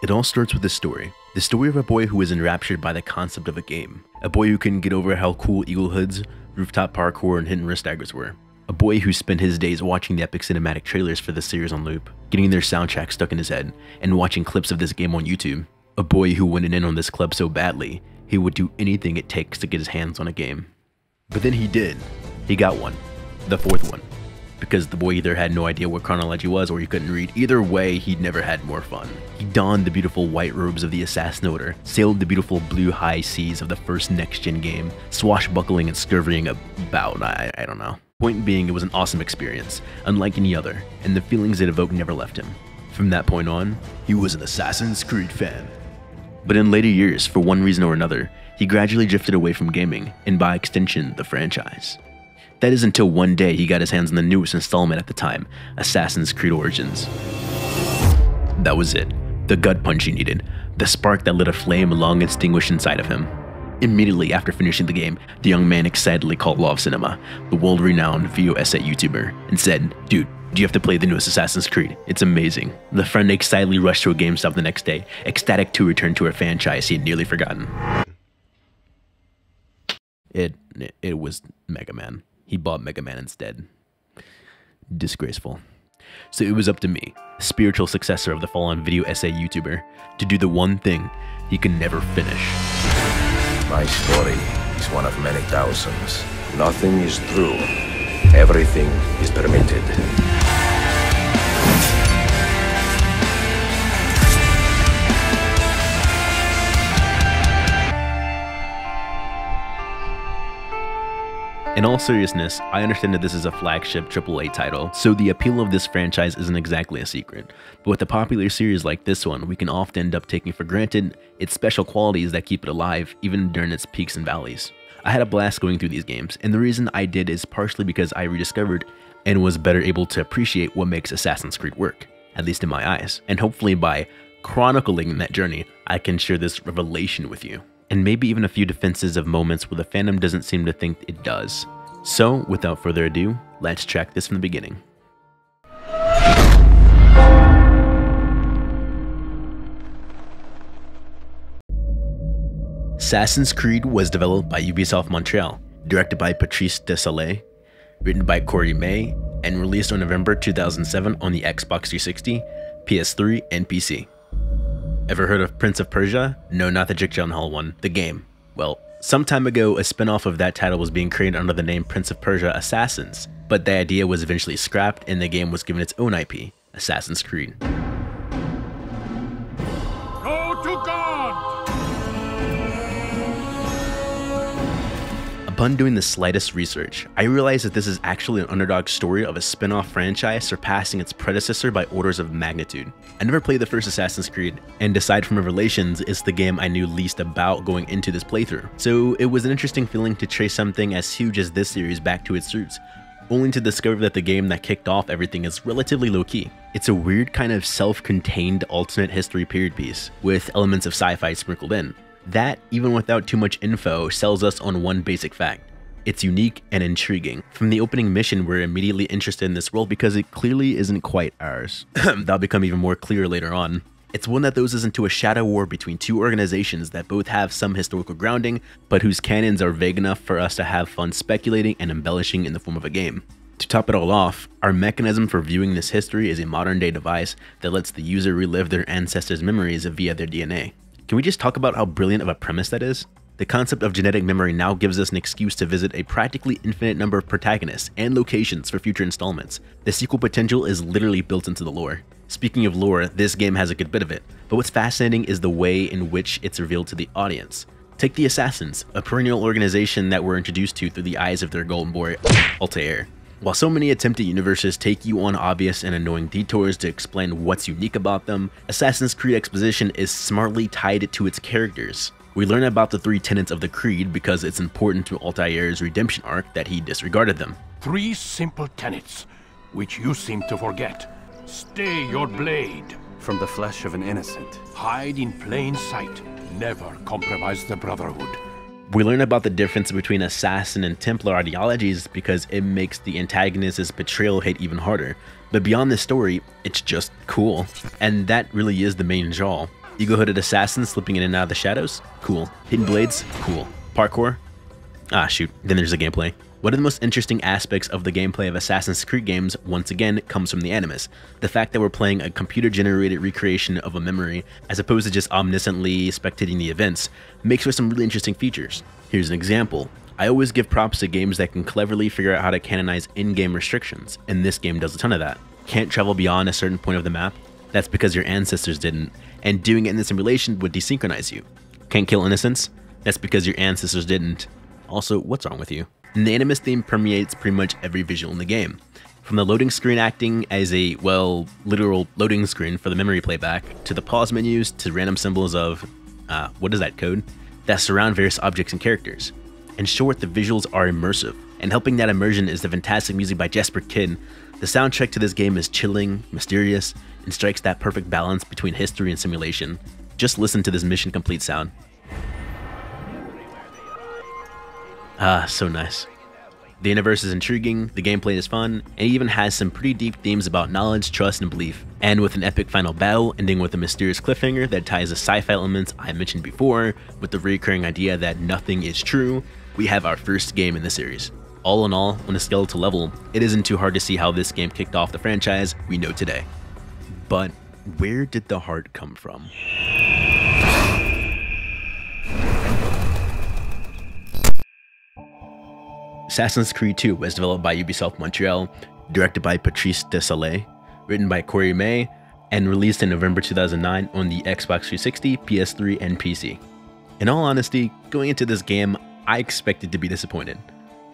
It all starts with this story. The story of a boy who is enraptured by the concept of a game. A boy who couldn't get over how cool eagle hoods, rooftop parkour, and hidden wrist daggers were. A boy who spent his days watching the epic cinematic trailers for the series on loop, getting their soundtrack stuck in his head, and watching clips of this game on YouTube. A boy who went in on this club so badly, he would do anything it takes to get his hands on a game. But then he did. He got one. The fourth one. Because the boy either had no idea what chronology was or he couldn't read. Either way, he never had more fun. He donned the beautiful white robes of the assassin order, sailed the beautiful blue high seas of the first next-gen game, swashbuckling and scurrying about, I don't know. Point being, it was an awesome experience, unlike any other, and the feelings it evoked never left him. From that point on, he was an Assassin's Creed fan. But in later years, for one reason or another, he gradually drifted away from gaming, and by extension, the franchise. That is until one day he got his hands on the newest installment at the time, Assassin's Creed Origins. That was it, the gut punch he needed, the spark that lit a flame long extinguished inside of him. Immediately after finishing the game, the young man excitedly called Love Cinema, the world-renowned video essay YouTuber, and said, "Dude, do you have to play the newest Assassin's Creed? It's amazing." The friend excitedly rushed to a GameStop the next day, ecstatic to return to a franchise he had nearly forgotten. It was Mega Man. He bought Mega Man instead. Disgraceful. So it was up to me, spiritual successor of the fallen video essay YouTuber, to do the one thing he could never finish. My story is one of many thousands. Nothing is true. Everything is permitted. In all seriousness, I understand that this is a flagship AAA title, so the appeal of this franchise isn't exactly a secret. But with a popular series like this one, we can often end up taking for granted its special qualities that keep it alive, even during its peaks and valleys. I had a blast going through these games, and the reason I did is partially because I rediscovered and was better able to appreciate what makes Assassin's Creed work, at least in my eyes. And hopefully by chronicling that journey, I can share this revelation with you. And maybe even a few defenses of moments where the fandom doesn't seem to think it does. So, without further ado, let's track this from the beginning. Assassin's Creed was developed by Ubisoft Montreal, directed by Patrice Desailly, written by Corey May, and released on November 2007 on the Xbox 360, PS3, and PC. Ever heard of Prince of Persia? No, not the Jake Gyllenhaal one, the game. Well, some time ago, a spin-off of that title was being created under the name Prince of Persia Assassins, but the idea was eventually scrapped and the game was given its own IP, Assassin's Creed. Go to God! Upon doing the slightest research, I realized that this is actually an underdog story of a spin-off franchise surpassing its predecessor by orders of magnitude. I never played the first Assassin's Creed, and aside from Revelations, it's the game I knew least about going into this playthrough. So it was an interesting feeling to trace something as huge as this series back to its roots, only to discover that the game that kicked off everything is relatively low-key. It's a weird kind of self-contained alternate history period piece, with elements of sci-fi sprinkled in. That, even without too much info, sells us on one basic fact. It's unique and intriguing. From the opening mission, we're immediately interested in this world because it clearly isn't quite ours. That'll become even more clear later on. It's one that throws us into a shadow war between two organizations that both have some historical grounding, but whose canons are vague enough for us to have fun speculating and embellishing in the form of a game. To top it all off, our mechanism for viewing this history is a modern-day device that lets the user relive their ancestors' memories via their DNA. Can we just talk about how brilliant of a premise that is? The concept of genetic memory now gives us an excuse to visit a practically infinite number of protagonists and locations for future installments. The sequel potential is literally built into the lore. Speaking of lore, this game has a good bit of it, but what's fascinating is the way in which it's revealed to the audience. Take the Assassins, a perennial organization that we're introduced to through the eyes of their golden boy, Altair. While so many attempted universes take you on obvious and annoying detours to explain what's unique about them, Assassin's Creed exposition is smartly tied to its characters. We learn about the three tenets of the Creed because it's important to Altair's redemption arc that he disregarded them. 3 simple tenets, which you seem to forget. Stay your blade. From the flesh of an innocent. Hide in plain sight. Never compromise the Brotherhood. We learn about the difference between Assassin and Templar ideologies because it makes the antagonist's betrayal hit even harder. But beyond this story, it's just cool. And that really is the main draw. Eagle-hooded assassins slipping in and out of the shadows? Cool. Hidden blades? Cool. Parkour? Ah, shoot. Then there's the gameplay. One of the most interesting aspects of the gameplay of Assassin's Creed games, once again, comes from the animus. The fact that we're playing a computer-generated recreation of a memory, as opposed to just omnisciently spectating the events, makes for some really interesting features. Here's an example. I always give props to games that can cleverly figure out how to canonize in-game restrictions, and this game does a ton of that. Can't travel beyond a certain point of the map? That's because your ancestors didn't, and doing it in the simulation would desynchronize you. Can't kill innocents? That's because your ancestors didn't. Also, what's wrong with you? And the animus theme permeates pretty much every visual in the game. From the loading screen acting as a, well, literal loading screen for the memory playback, to the pause menus, to random symbols of, what is that code? That surround various objects and characters. In short, the visuals are immersive, and helping that immersion is the fantastic music by Jesper Kid. The soundtrack to this game is chilling, mysterious, and strikes that perfect balance between history and simulation. Just listen to this mission complete sound. Ah, so nice. The universe is intriguing, the gameplay is fun, and it even has some pretty deep themes about knowledge, trust, and belief. And with an epic final battle ending with a mysterious cliffhanger that ties the sci-fi elements I mentioned before, with the recurring idea that nothing is true, we have our first game in the series. All in all, on a skeletal level, it isn't too hard to see how this game kicked off the franchise we know today. But where did the heart come from? Assassin's Creed 2 was developed by Ubisoft Montreal, directed by Patrice Desailly, written by Corey May, and released in November 2009 on the Xbox 360, PS3, and PC. In all honesty, going into this game, I expected to be disappointed.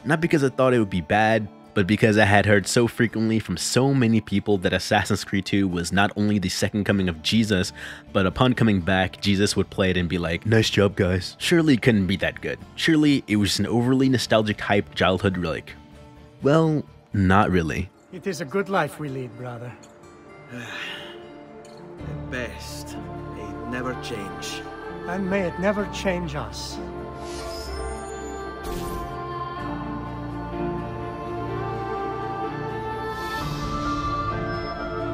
Not because I thought it would be bad, but because I had heard so frequently from so many people that Assassin's Creed 2 was not only the second coming of Jesus, but upon coming back, Jesus would play it and be like, "Nice job, guys." Surely it couldn't be that good. Surely it was an overly nostalgic hype childhood relic. Well, not really. It is a good life we lead, brother. At best, may never change. And may it never change us.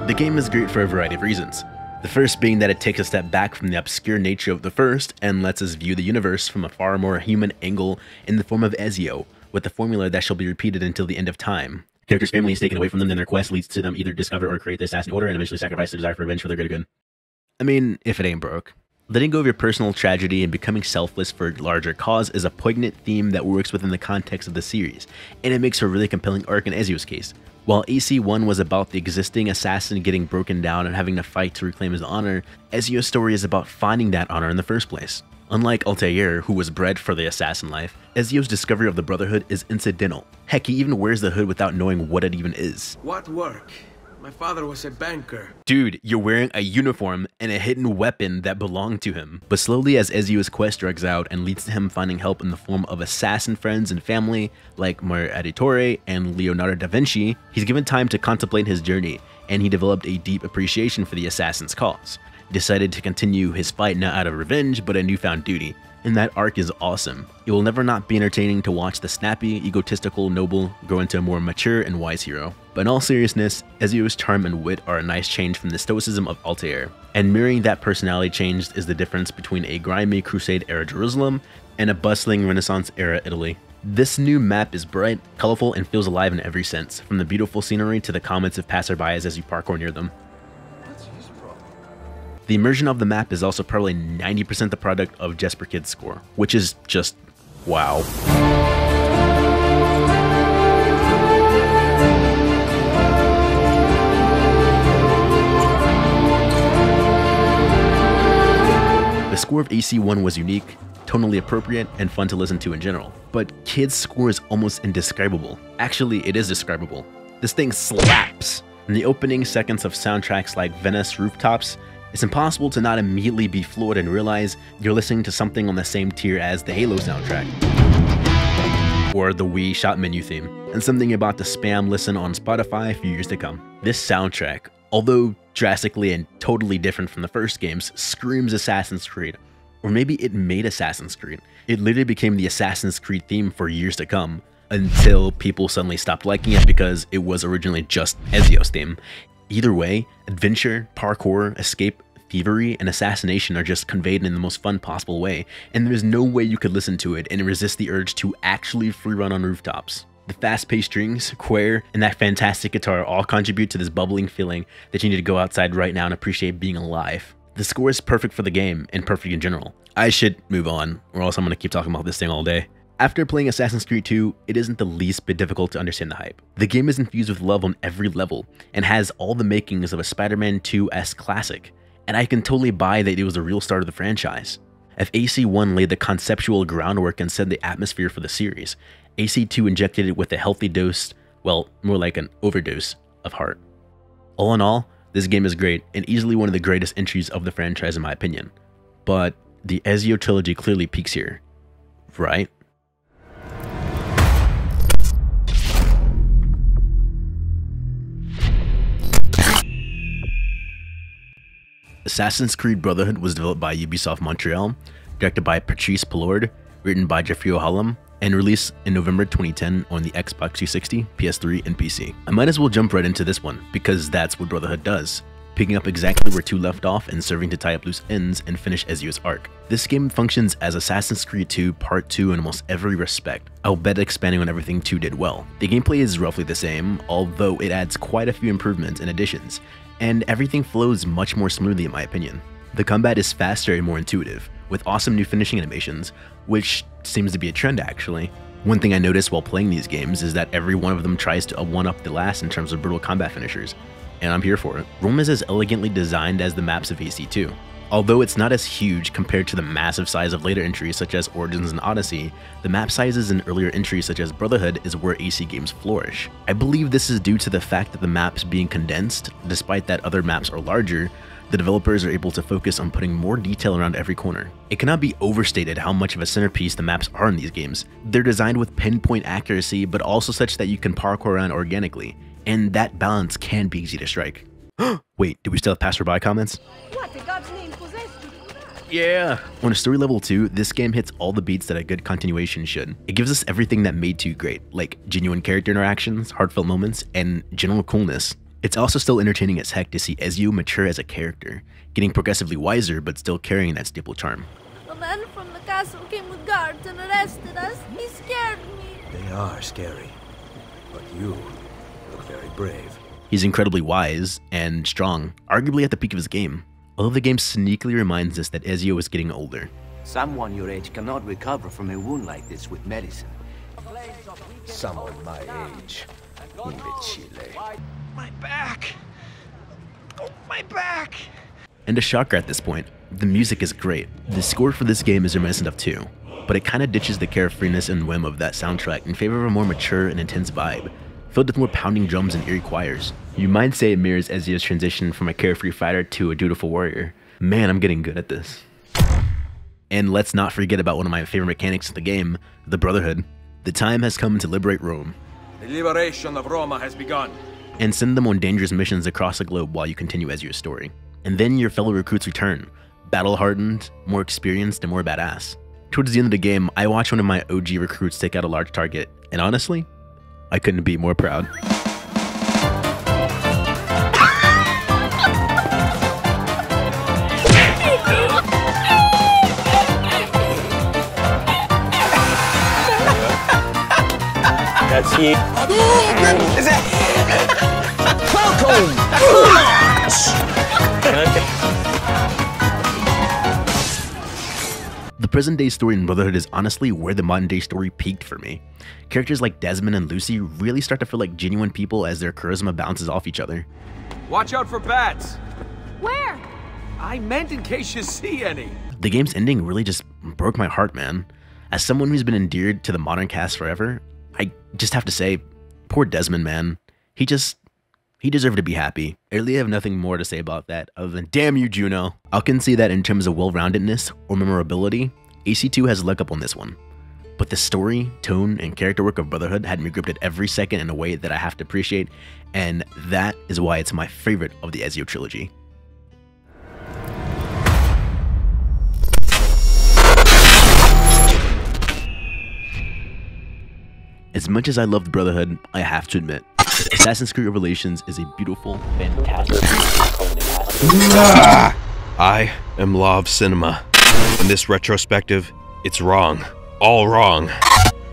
The game is great for a variety of reasons. The first being that it takes a step back from the obscure nature of the first and lets us view the universe from a far more human angle in the form of Ezio, with a formula that shall be repeated until the end of time. Characters' family is taken away from them, and their quest leads to them either discover or create the assassin order and eventually sacrifice their desire for revenge for their greater good. I mean, if it ain't broke. Letting go of your personal tragedy and becoming selfless for a larger cause is a poignant theme that works within the context of the series, and it makes for a really compelling arc in Ezio's case. While AC1 was about the existing assassin getting broken down and having to fight to reclaim his honor, Ezio's story is about finding that honor in the first place. Unlike Altair, who was bred for the assassin life, Ezio's discovery of the Brotherhood is incidental. Heck, he even wears the hood without knowing what it even is. What work? My father was a banker. Dude, you're wearing a uniform and a hidden weapon that belonged to him. But slowly as Ezio's quest drags out and leads to him finding help in the form of assassin friends and family like Mario Auditore and Leonardo da Vinci, he's given time to contemplate his journey, and he developed a deep appreciation for the assassin's cause. He decided to continue his fight not out of revenge, but a newfound duty. And that arc is awesome. It will never not be entertaining to watch the snappy, egotistical noble grow into a more mature and wise hero. But in all seriousness, Ezio's charm and wit are a nice change from the stoicism of Altair. And mirroring that personality change is the difference between a grimy Crusade-era Jerusalem and a bustling Renaissance-era Italy. This new map is bright, colorful, and feels alive in every sense, from the beautiful scenery to the comments of passerbys as you parkour near them. The immersion of the map is also probably 90% the product of Jesper Kid's score, which is just wow. The score of AC1 was unique, tonally appropriate, and fun to listen to in general, but Kid's score is almost indescribable. Actually, it is describable. This thing slaps! In the opening seconds of soundtracks like Venice Rooftops, it's impossible to not immediately be floored and realize you're listening to something on the same tier as the Halo soundtrack, or the Wii shop menu theme, and something about the spam listen on Spotify for years to come. This soundtrack, although drastically and totally different from the first games, screams Assassin's Creed. Or maybe it made Assassin's Creed. It literally became the Assassin's Creed theme for years to come, until people suddenly stopped liking it because it was originally just Ezio's theme. Either way, adventure, parkour, escape, thievery, and assassination are just conveyed in the most fun possible way, and there's no way you could listen to it and resist the urge to actually free run on rooftops. The fast-paced strings, choir, and that fantastic guitar all contribute to this bubbling feeling that you need to go outside right now and appreciate being alive. The score is perfect for the game, and perfect in general. I should move on, or else I'm going to keep talking about this thing all day. After playing Assassin's Creed 2, it isn't the least bit difficult to understand the hype. The game is infused with love on every level, and has all the makings of a Spider-Man 2-esque classic, and I can totally buy that it was a real start of the franchise. If AC1 laid the conceptual groundwork and set the atmosphere for the series, AC2 injected it with a healthy dose, well, more like an overdose, of heart. All in all, this game is great, and easily one of the greatest entries of the franchise in my opinion. But the Ezio trilogy clearly peaks here, right? Assassin's Creed Brotherhood was developed by Ubisoft Montreal, directed by Patrice Pollard, written by Jeffrey O'Hallam, and released in November 2010 on the Xbox 360, PS3, and PC. I might as well jump right into this one, because that's what Brotherhood does, picking up exactly where 2 left off and serving to tie up loose ends and finish Ezio's arc. This game functions as Assassin's Creed 2 Part 2 in almost every respect, I'll bet expanding on everything 2 did well. The gameplay is roughly the same, although it adds quite a few improvements and additions, and everything flows much more smoothly in my opinion. The combat is faster and more intuitive, with awesome new finishing animations, which seems to be a trend actually. One thing I noticed while playing these games is that every one of them tries to one-up the last in terms of brutal combat finishers, and I'm here for it. Rome is as elegantly designed as the maps of AC2. Although it's not as huge compared to the massive size of later entries such as Origins and Odyssey, the map sizes in earlier entries such as Brotherhood is where AC games flourish. I believe this is due to the fact that the maps being condensed, despite that other maps are larger, the developers are able to focus on putting more detail around every corner. It cannot be overstated how much of a centerpiece the maps are in these games. They're designed with pinpoint accuracy, but also such that you can parkour around organically, and that balance can be easy to strike. Wait, do we still have passerby comments? What in God's name possessed you to do that? Yeah! On a story level 2, this game hits all the beats that a good continuation should. It gives us everything that made 2 great, like genuine character interactions, heartfelt moments, and general coolness. It's also still entertaining as heck to see Ezio mature as a character, getting progressively wiser but still carrying that staple charm. The men from the castle came with guards and arrested us. He scared me. They are scary, but you look very brave. He's incredibly wise and strong, arguably at the peak of his game, although the game sneakily reminds us that Ezio is getting older. Someone your age cannot recover from a wound like this with medicine. Someone my age. Imbecile. My back! Oh, my back! And a shocker at this point, the music is great. The score for this game is reminiscent of 2, but it kinda ditches the carefreeness and whim of that soundtrack in favor of a more mature and intense vibe, filled with more pounding drums and eerie choirs. You might say it mirrors Ezio's transition from a carefree fighter to a dutiful warrior. Man, I'm getting good at this. And let's not forget about one of my favorite mechanics of the game, the Brotherhood. The time has come to liberate Rome. The liberation of Roma has begun. And send them on dangerous missions across the globe while you continue Ezio's story. And then your fellow recruits return, battle-hardened, more experienced, and more badass. Towards the end of the game, I watched one of my OG recruits take out a large target, and honestly, I couldn't be more proud. That's you. The present-day story in Brotherhood is honestly where the modern-day story peaked for me. Characters like Desmond and Lucy really start to feel like genuine people as their charisma bounces off each other. Watch out for bats! Where? I meant in case you see any. The game's ending really just broke my heart, man. As someone who's been endeared to the modern cast forever, I just have to say, poor Desmond, man. He deserved to be happy. I really have nothing more to say about that other than damn you, Juno. I can see that in terms of well-roundedness or memorability, AC2 has a leg up on this one. But the story, tone, and character work of Brotherhood had me gripped at every second in a way that I have to appreciate, and that is why it's my favorite of the Ezio trilogy. As much as I loved Brotherhood, I have to admit, Assassin's Creed Revelations is a beautiful, fantastic... I am Law of Cinema. In this retrospective, it's wrong. All wrong.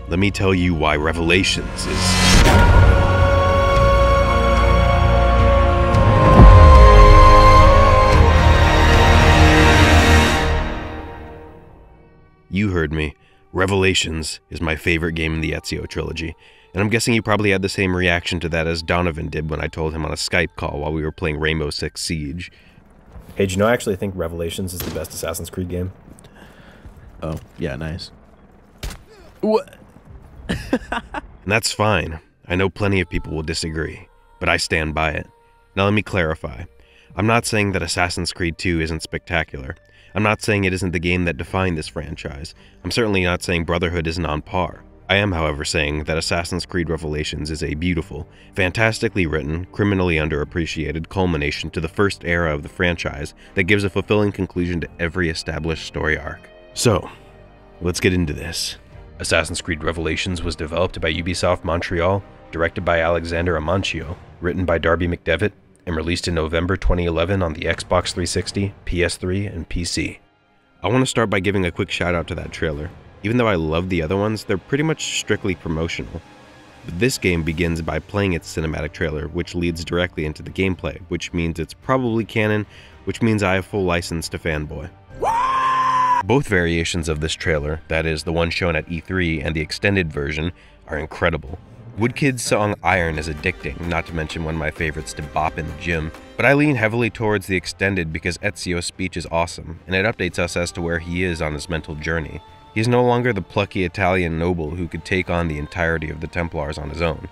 Let me tell you why Revelations is... You heard me. Revelations is my favorite game in the Ezio trilogy, and I'm guessing you probably had the same reaction to that as Donovan did when I told him on a Skype call while we were playing Rainbow Six Siege. Hey, do you know I actually think Revelations is the best Assassin's Creed game? Oh, yeah, nice. What? And that's fine. I know plenty of people will disagree, but I stand by it. Now let me clarify. I'm not saying that Assassin's Creed 2 isn't spectacular. I'm not saying it isn't the game that defined this franchise. I'm certainly not saying Brotherhood isn't on par. I am, however, saying that Assassin's Creed Revelations is a beautiful, fantastically written, criminally underappreciated culmination to the first era of the franchise that gives a fulfilling conclusion to every established story arc. So, let's get into this. Assassin's Creed Revelations was developed by Ubisoft Montreal, directed by Alexander Amancio, written by Darby McDevitt, and released in November 2011 on the Xbox 360, PS3, and PC. I want to start by giving a quick shout out to that trailer. Even though I love the other ones, they're pretty much strictly promotional. But this game begins by playing its cinematic trailer, which leads directly into the gameplay, which means it's probably canon, which means I have full license to fanboy. Both variations of this trailer, that is, the one shown at E3 and the extended version, are incredible. Woodkid's song Iron is addicting, not to mention one of my favorites to bop in the gym, but I lean heavily towards the extended because Ezio's speech is awesome, and it updates us as to where he is on his mental journey. He's no longer the plucky Italian noble who could take on the entirety of the Templars on his own.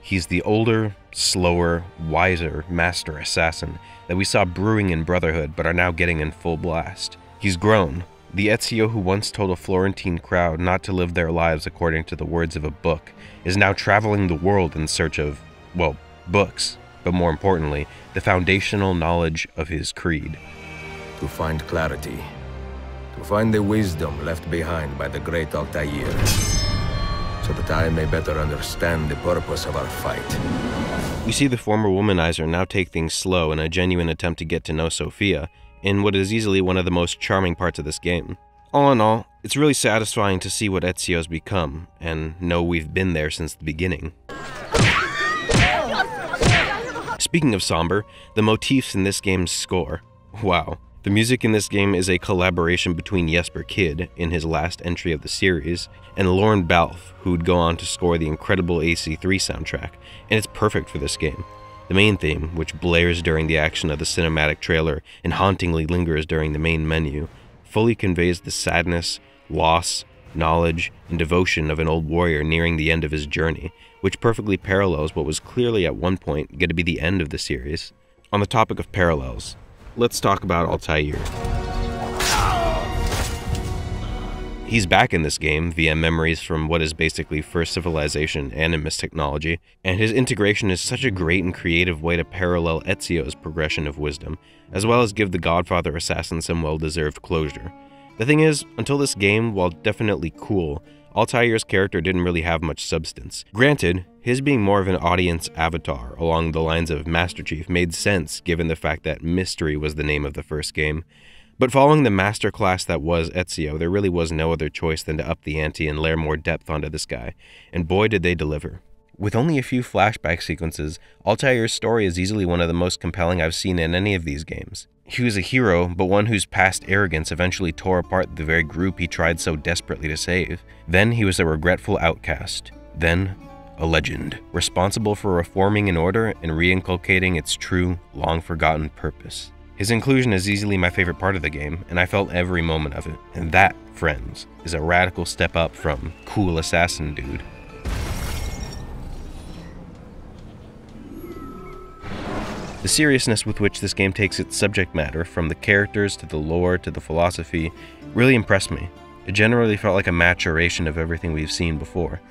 He's the older, slower, wiser master assassin that we saw brewing in Brotherhood but are now getting in full blast. He's grown. The Ezio who once told a Florentine crowd not to live their lives according to the words of a book is now traveling the world in search of, well, books, but more importantly, the foundational knowledge of his creed. To find clarity. To find the wisdom left behind by the great Altair, so that I may better understand the purpose of our fight. We see the former womanizer now take things slow in a genuine attempt to get to know Sophia, in what is easily one of the most charming parts of this game. All in all, it's really satisfying to see what Ezio's become, and know we've been there since the beginning. Speaking of somber, the motifs in this game's score. Wow. The music in this game is a collaboration between Jesper Kyd, in his last entry of the series, and Lorne Balfe, who would go on to score the incredible AC3 soundtrack, and it's perfect for this game. The main theme, which blares during the action of the cinematic trailer and hauntingly lingers during the main menu, fully conveys the sadness, loss, knowledge, and devotion of an old warrior nearing the end of his journey, which perfectly parallels what was clearly at one point going to be the end of the series. On the topic of parallels, let's talk about Altair. He's back in this game via memories from what is basically First Civilization animist technology, and his integration is such a great and creative way to parallel Ezio's progression of wisdom, as well as give the Godfather assassin some well-deserved closure. The thing is, until this game, while definitely cool, Altair's character didn't really have much substance. Granted, his being more of an audience avatar along the lines of Master Chief made sense given the fact that Mystery was the name of the first game. But following the masterclass that was Ezio, there really was no other choice than to up the ante and layer more depth onto this guy, and boy did they deliver. With only a few flashback sequences, Altair's story is easily one of the most compelling I've seen in any of these games. He was a hero, but one whose past arrogance eventually tore apart the very group he tried so desperately to save. Then he was a regretful outcast. Then, a legend, responsible for reforming an order and reinculcating its true, long-forgotten purpose. His inclusion is easily my favorite part of the game, and I felt every moment of it. And that, friends, is a radical step up from cool assassin dude. The seriousness with which this game takes its subject matter, from the characters to the lore to the philosophy, really impressed me. It generally felt like a maturation of everything we've seen before.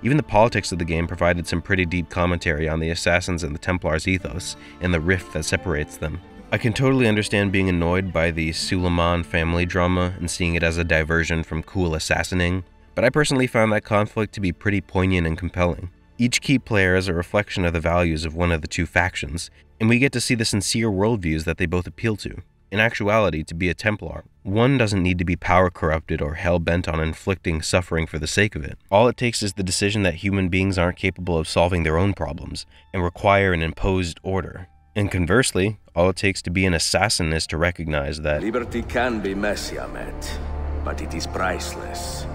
Even the politics of the game provided some pretty deep commentary on the Assassins and the Templars' ethos, and the rift that separates them. I can totally understand being annoyed by the Suleiman family drama and seeing it as a diversion from cool assassinating, but I personally found that conflict to be pretty poignant and compelling. Each key player is a reflection of the values of one of the two factions, and we get to see the sincere worldviews that they both appeal to. in actuality, to be a Templar, one doesn't need to be power corrupted or hell-bent on inflicting suffering for the sake of it. All it takes is the decision that human beings aren't capable of solving their own problems and require an imposed order. And conversely, all it takes to be an assassin is to recognize that Liberty can be messy, Ahmet, but it is priceless.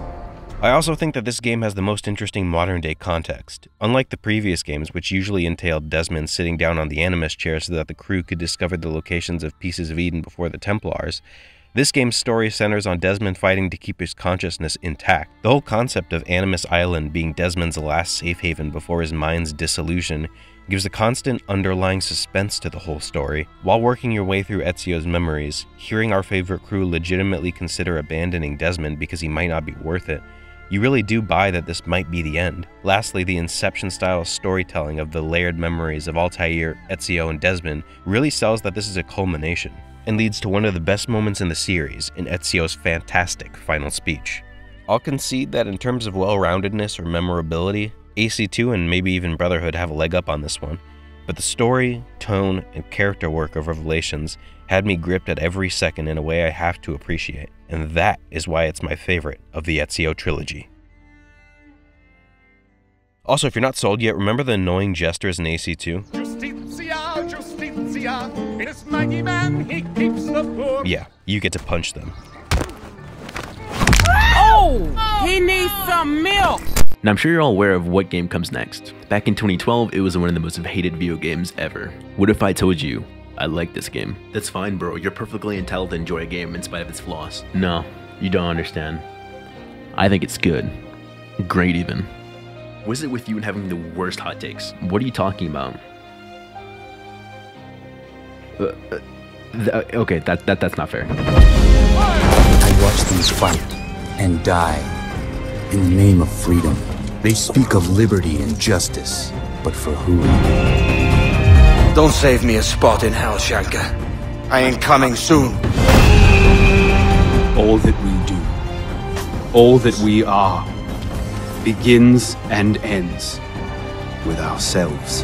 I also think that this game has the most interesting modern-day context. Unlike the previous games, which usually entailed Desmond sitting down on the Animus chair so that the crew could discover the locations of Pieces of Eden before the Templars, this game's story centers on Desmond fighting to keep his consciousness intact. The whole concept of Animus Island being Desmond's last safe haven before his mind's dissolution gives a constant underlying suspense to the whole story. While working your way through Ezio's memories, hearing our favorite crew legitimately consider abandoning Desmond because he might not be worth it, you really do buy that this might be the end. Lastly, the Inception-style storytelling of the layered memories of Altair, Ezio, and Desmond really sells that this is a culmination, and leads to one of the best moments in the series, in Ezio's fantastic final speech. I'll concede that in terms of well-roundedness or memorability, AC2 and maybe even Brotherhood have a leg up on this one, but the story, tone, and character work of Revelations had me gripped at every second in a way I have to appreciate, and that is why it's my favorite of the Ezio trilogy. Also, if you're not sold yet, remember the annoying Jesters in AC2? Justitia, Justitia, this mighty man, he keeps the poor. Yeah, you get to punch them. Oh! He needs some milk! Now I'm sure you're all aware of what game comes next. Back in 2012, it was one of the most hated video games ever. What if I told you I like this game? That's fine, bro. You're perfectly entitled to enjoy a game in spite of its flaws. No, you don't understand. I think it's good. Great, even. Was it with you and having the worst hot takes? What are you talking about? Okay, that's not fair. I watch these fight and die in the name of freedom. They speak of liberty and justice, but for who? Don't save me a spot in hell, Schalke. I ain't coming soon. All that we do, all that we are, begins and ends with ourselves.